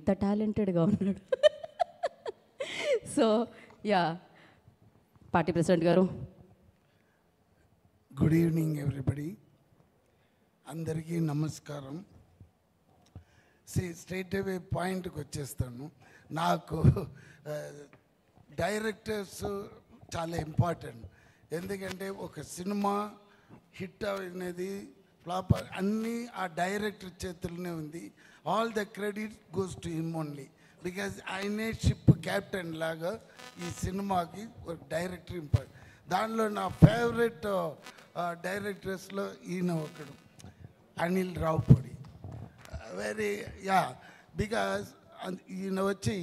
ఇంత టాలెంటెడ్గా ఉన్నాడు. So yeah, party president గారు. గుడ్ ఈవినింగ్ ఎవ్రీబడి, అందరికీ నమస్కారం. స్ట్రైట్ అవే పాయింట్కి వచ్చేస్తాను. నాకు డైరెక్టర్స్ చాలా ఇంపార్టెంట్. ఎందుకంటే ఒక సినిమా హిట్ అనేది ఫ్లాప్ అన్నీ ఆ డైరెక్టర్ చేతుల్లోనే ఉంది. All the credit goes to him only, because ఆయనే షిప్ క్యాప్టెన్ లాగా ఈ సినిమాకి ఒక డైరెక్టర్ ఇంపార్టెంట్. దానిలో నా ఫేవరెట్ డైరెక్టర్స్లో ఈయన ఒకడు, అనిల్ రావుపూడి. వెరీ బికాజ్ ఈయన వచ్చి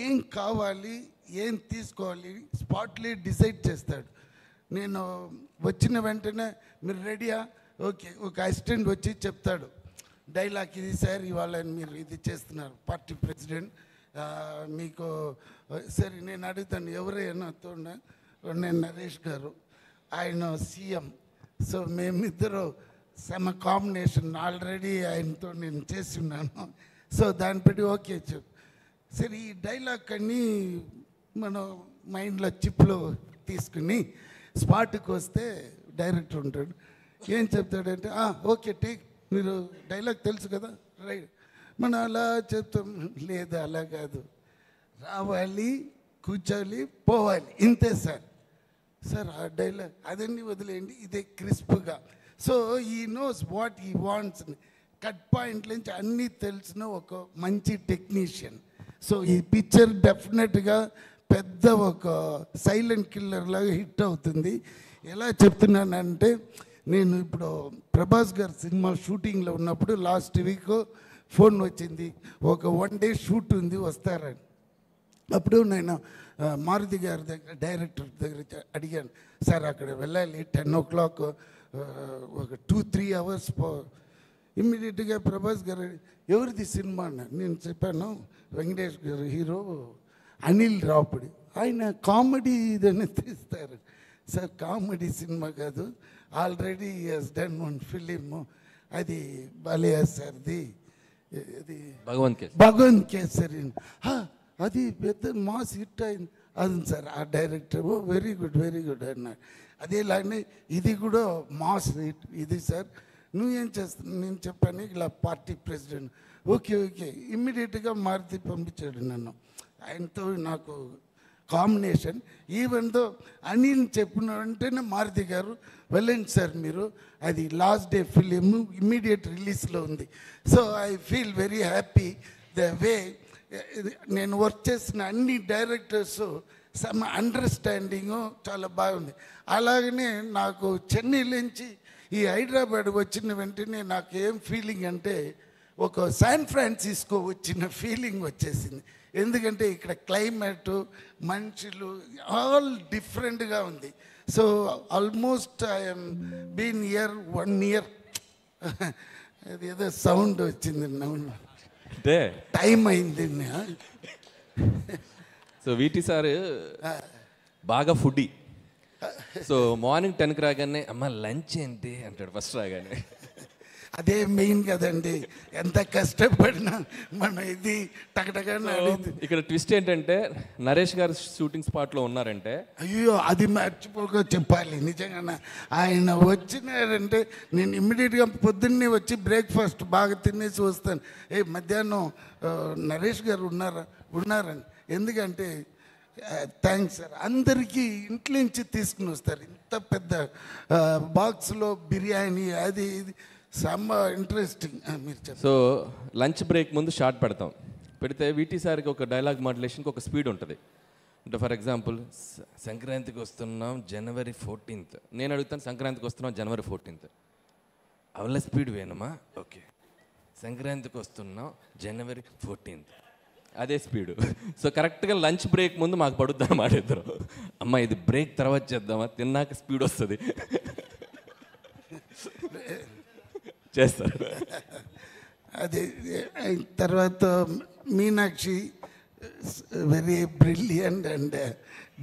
ఏం కావాలి ఏం తీసుకోవాలి స్పాట్లీ డిసైడ్ చేస్తాడు. నేను వచ్చిన వెంటనే మీరు రెడీయా, ఓకే, ఒక అసిస్టెంట్ వచ్చి చెప్తాడు డైలాగ్, ఇది సార్ ఇవాళ మీరు ఇది చేస్తున్నారు పార్టీ ప్రెసిడెంట్, మీకు సరే నేను అడుగుతాను ఎవరైనా తోడ, నేను నరేష్ గారు, ఆయన సీఎం. సో మేమిద్దరు సమ కాంబినేషన్ ఆల్రెడీ ఆయనతో నేను చేసి ఉన్నాను. సో దాన్ని బట్టి ఓకే చెప్పు సరే ఈ డైలాగ్ అన్నీ మనం మైండ్లో చిప్లో తీసుకుని స్పాట్కి వస్తే డైరెక్టర్ ఉంటాడు. ఏం చెప్తాడంటే ఓకే టేక్, మీరు డైలాగ్ తెలుసు కదా, రైట్, మనం అలా చెప్తాం. లేదు అలా కాదు, రావాలి కూర్చోవాలి పోవాలి, ఇంతే సార్. సార్ ఆ డైలాగ్ అదన్నీ వదిలేయండి, ఇదే క్రిస్ప్గా. సో ఈ నోస్ వాట్ ఈ వాంట్స్, కట్ పాయింట్ నుంచి అన్నీ తెలిసిన ఒక మంచి టెక్నీషియన్. సో ఈ పిక్చర్ డెఫినెట్గా పెద్ద ఒక సైలెంట్ కిల్లర్ లాగా హిట్ అవుతుంది. ఎలా చెప్తున్నానంటే, నేను ఇప్పుడు ప్రభాస్ గారి సినిమా షూటింగ్లో ఉన్నప్పుడు లాస్ట్ వీక్ ఫోన్ వచ్చింది, ఒక 1 day షూట్ ఉంది వస్తారని. అప్పుడు నేను మారుతి గారి దగ్గర డైరెక్టర్ దగ్గర అడిగాను, సార్ అక్కడ వెళ్ళాలి 10 o'clock, ఒక 2-3 hours ఇమ్మీడియట్గా ప్రభాస్ గారు ఎవరిది సినిమా అన్నారు. నేను చెప్పాను వెంకటేష్ గారు హీరో, అనిల్ రావుపూడి, ఆయన కామెడీ ఇదని తీస్తారు. సార్ కామెడీ సినిమా కాదు, ఆల్రెడీ హస్ డన్ 1 film, అది బాలయ్య సార్ది, అది భగవంత్ కేసరి, అది పెద్ద మాస్ హిట్ అయింది. అది సార్ ఆ డైరెక్టర్ వెరీ గుడ్ అన్నారు. అదేలానే ఇది కూడా మాస్ హిట్ ఇది సార్. నువ్వేం చేస్తున్నావు? నేను చెప్పాను ఇలా పార్టీ ప్రెసిడెంట్. ఓకే ఇమ్మీడియట్గా మారుతి పంపించాడు నన్ను. ఆయనతో నాకు కాంబినేషన్. ఈవెన్ దో అనిల్ చెప్పిన వెంటనే మారుతి గారు వెళ్ళండి సార్ మీరు, అది లాస్ట్ డే ఫిలిం ఇమ్మీడియట్ రిలీజ్లో ఉంది. So I feel very happy the way నేను వర్క్ చేసిన అన్ని డైరెక్టర్స్ సమ్ అండర్స్టాండింగు చాలా బాగుంది. అలాగనే నాకు చెన్నై నుంచి ఈ హైదరాబాద్ వచ్చిన వెంటనే నాకు ఏం ఫీలింగ్ అంటే ఒక శాన్ ఫ్రాన్సిస్కో వచ్చిన ఫీలింగ్ వచ్చేసింది. ఎందుకంటే ఇక్కడ క్లైమేటు మనుషులు ఆల్ డిఫరెంట్గా ఉంది. So almost I'm been year 1 year. అది ఏదో సౌండ్ వచ్చింది, అంటే టైం అయింది. సో వీటి సార్ బాగా ఫుడ్డీ. సో మార్నింగ్ 10కి రాగానే అమ్మ లంచ్ ఏంటి అంటాడు ఫస్ట్ రాగానే. అదే మెయిన్ కదండి, ఎంత కష్టపడినా మన ఇది టకటగా. ఇక్కడ ట్విస్ట్ ఏంటంటే నరేష్ గారు షూటింగ్ స్పాట్లో ఉన్నారంటే, అయ్యో అది మర్చిపోక చెప్పాలి నిజంగా. ఆయన వచ్చినారంటే నేను ఇమ్మీడియట్గా పొద్దున్నే వచ్చి బ్రేక్ఫాస్ట్ బాగా తినేసి వస్తాను. మధ్యాహ్నం నరేష్ గారు ఉన్నారని. ఎందుకంటే థ్యాంక్స్ సార్, అందరికీ ఇంట్లో నుంచి తీసుకుని వస్తారు. ఇంత పెద్ద బాక్స్లో బిర్యానీ అది ఇది సమ్మ ఇంట్రెస్టింగ్. మీరు చెప్పండి. సో లంచ్ బ్రేక్ ముందు షార్ట్ పెడితే వీటి సార్కి ఒక డైలాగ్ మాడ్యులేషన్కి ఒక స్పీడ్ ఉంటుంది. అంటే ఫర్ ఎగ్జాంపుల్ సంక్రాంతికి వస్తున్నాం January 14th, నేను అడుగుతాను సంక్రాంతికి వస్తున్నాం January 14th, అవల స్పీడ్ వేణమా, ఓకే సంక్రాంతికి వస్తున్నాం January 14th, అదే స్పీడు. సో కరెక్ట్గా లంచ్ బ్రేక్ ముందు మాకు పడుద్ది అన్నమాట. ఇద్దరు అమ్మ ఇది బ్రేక్ తర్వాత చేద్దామా, తిన్నాక స్పీడ్ వస్తుంది చేస్తారు. అది తర్వాత Meenakshi very brilliant and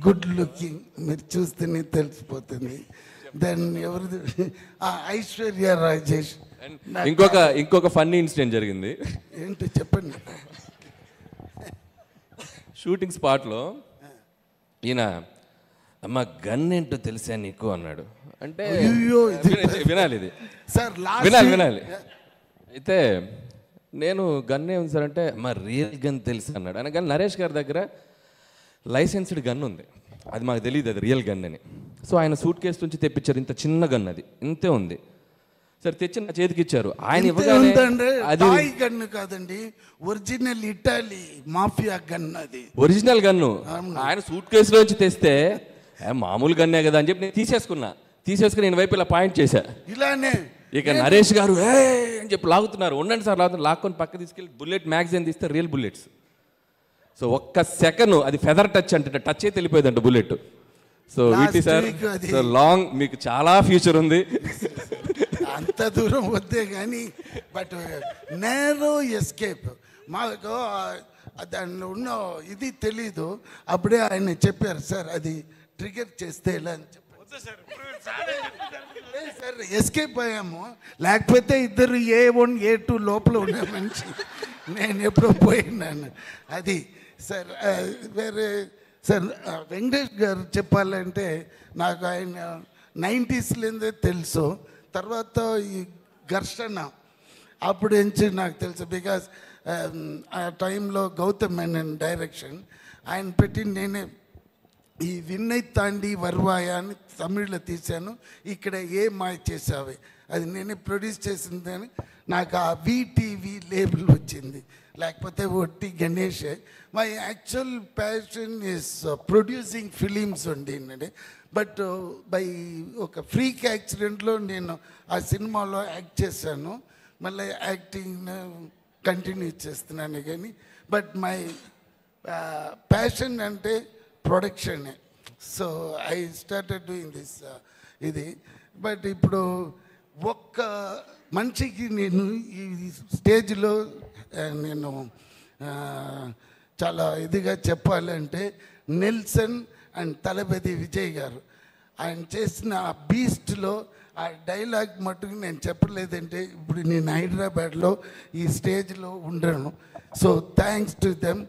good looking, మీరు చూస్తేనే తెలిసిపోతుంది. దెన్ ఎవరిది ఐశ్వర్య రాజేష్. ఇంకొక ఫన్నీ ఇన్సిడెంట్ జరిగింది. ఏంటి చెప్పండి. షూటింగ్ స్పాట్లో ఈయన అమ్మ గన్ ఏంటో తెలుసా నీకు అన్నాడు. అంటే అయ్యో, వినాలి ఇది, సార్ వినాలి. అయితే నేను గన్ ఏముంది సార్ అంటే మా రియల్ గన్ తెలుసు అన్నాడు. ఆయన కానీ నరేష్ గారి దగ్గర లైసెన్స్డ్ గన్ ఉంది, అది మాకు తెలియదు అది రియల్ గన్ అని. సో ఆయన సూట్ కేసు నుంచి తెప్పించారు, ఇంత చిన్న గన్, అది ఇంతే ఉంది. సరే తెచ్చి నా చేతికి ఇచ్చారు. ఆయన ఇవ్వగానే అది గన్ను కాదండి, ఒరిజినల్ ఇటాలీ మాఫియా గన్, అది ఒరిజినల్ గన్ను. ఆయన సూట్ కేసులోంచి తెస్తే మామూలు గన్నే కదా అని చెప్పి నేను తీసేసుకుని నేను వైపు ఇలా పాయింట్ చేశా. ఇలానే ఇక నరేష్ గారు ఏ అని చెప్పి లాగుతున్నారు. ఉండండి సార్ లాగుతున్నారు. లాక్కొని పక్క తీసుకెళ్ళి బుల్లెట్ మ్యాగజైన్ తీస్తే రియల్ బుల్లెట్స్. సో ఒక్క సెకండ్ అది ఫెదర్ టచ్ అంటే టచ్ అయితే వెళ్ళిపోయిందంట బుల్లెట్. సో వీటి సార్ సో లాంగ్ మీకు చాలా ఫ్యూచర్ ఉంది. అంత దూరం వద్దే కానీ బట్ నేరో ఎస్కేప్ మాకు దానిలో ఉన్న ఇది తెలీదు. అప్పుడే ఆయన చెప్పారు సార్ అది ట్రిగర్ చేస్తే ఎలా అని చెప్పారు సార్. ఎస్కేప్ అయ్యాము, లేకపోతే ఇద్దరు A1 A2 లోపల ఉన్న మనిషి నేను ఎప్పుడో పోయినాను. అది సార్ వేరే సార్ వెంకటేష్ గారు చెప్పాలంటే నాకు ఆయన 90s తెలుసు. తర్వాత ఈ ఘర్షణ అప్పుడు నుంచి నాకు తెలుసు. బికాస్ ఆ టైంలో గౌతమ్ మేనన్ డైరెక్షన్ ఆయన పెట్టి నేనే ఈ విన్నై తాండి వర్వాయ అని తమిళ్లో తీశాను. ఇక్కడ ఏ మాయ చేసావే అది నేనే ప్రొడ్యూస్ చేసిందని నాకు ఆ VTV లేబుల్ వచ్చింది, లేకపోతే ఒట్టి Ganesh. My actual passion is producing films ఉండిందండి. బట్ బై ఒక ఫ్రీక్ యాక్సిడెంట్లో నేను ఆ సినిమాలో యాక్ట్ చేశాను. మళ్ళీ యాక్టింగ్ కంటిన్యూ చేస్తున్నాను కానీ బట్ మై ప్యాషన్ అంటే ప్రొడక్షనే. So I started doing this ఇది. బట్ ఇప్పుడు ఒక్క మనిషికి నేను ఈ స్టేజ్లో నేను చాలా ఇదిగా చెప్పాలంటే నెల్సన్ అండ్ తలపతి విజయ్ గారు ఆయన చేసిన ఆ బీస్ట్లో ఆ డైలాగ్ మట్టుకు నేను చెప్పలేదంటే ఇప్పుడు నేను హైదరాబాద్లో ఈ స్టేజ్లో ఉండను. So thanks to them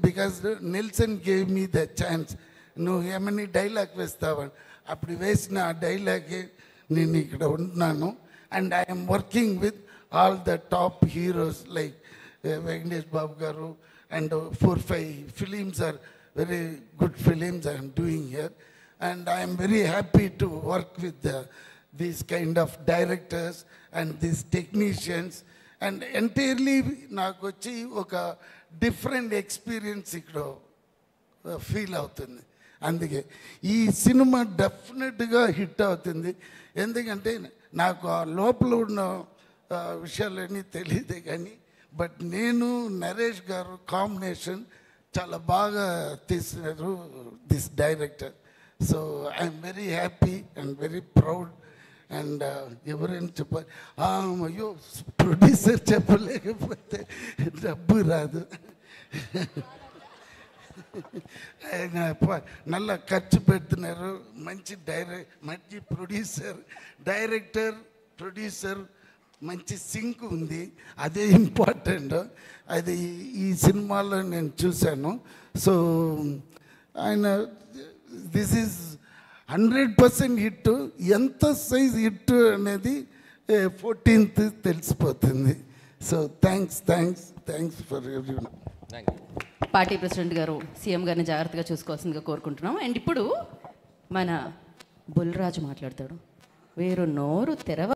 because Nelson gave me the chance. నువ్వు ఏమని డైలాగ్ వేస్తావని అప్పుడు వేసిన ఆ డైలాగే నేను ఇక్కడ ఉంటున్నాను. And I'm working with all the top heroes like Venkatesh Babu garu and 4-5 films are very good films I am doing here, and I am very happy to work with these kind of directors and these technicians, and entirely నాకు వచ్చి ఒక different experience ఇక్కడ feel అవుతుంది. అందుకే ఈ cinema డెఫినెట్గా hit అవుతుంది. ఎందుకంటే నాకు ఆ లోపల ఉన్న విషయాలన్నీ తెలియదే కానీ బట్ నేను నరేష్ గారు కాంబినేషన్ చాలా బాగా తీసినారు this director. So I'm very happy and very proud. And ఎవరైనా చెప్పాలి అయ్యో ప్రొడ్యూసర్ చెప్పలేకపోతే డబ్బు రాదు. ఆయన నల్ల ఖర్చు పెడుతున్నారు. మంచి మంచి డైరెక్టర్ ప్రొడ్యూసర్ మంచి సింక్ ఉంది, అదే ఇంపార్టెంట్. అది ఈ సినిమాలో నేను చూశాను. సో ఆయన దిస్ ఈజ్ 100% హిట్. ఎంత సైజ్ హిట్ అనేది 14th తెలిసిపోతుంది. So thanks for everyone. Party president గారు సీఎం గారిని జాగ్రత్తగా చూసుకోవాల్సిందిగా కోరుకుంటున్నాం. అండ్ ఇప్పుడు మన బుల్రాజు మాట్లాడతాడు. వేరు నోరు తెరవ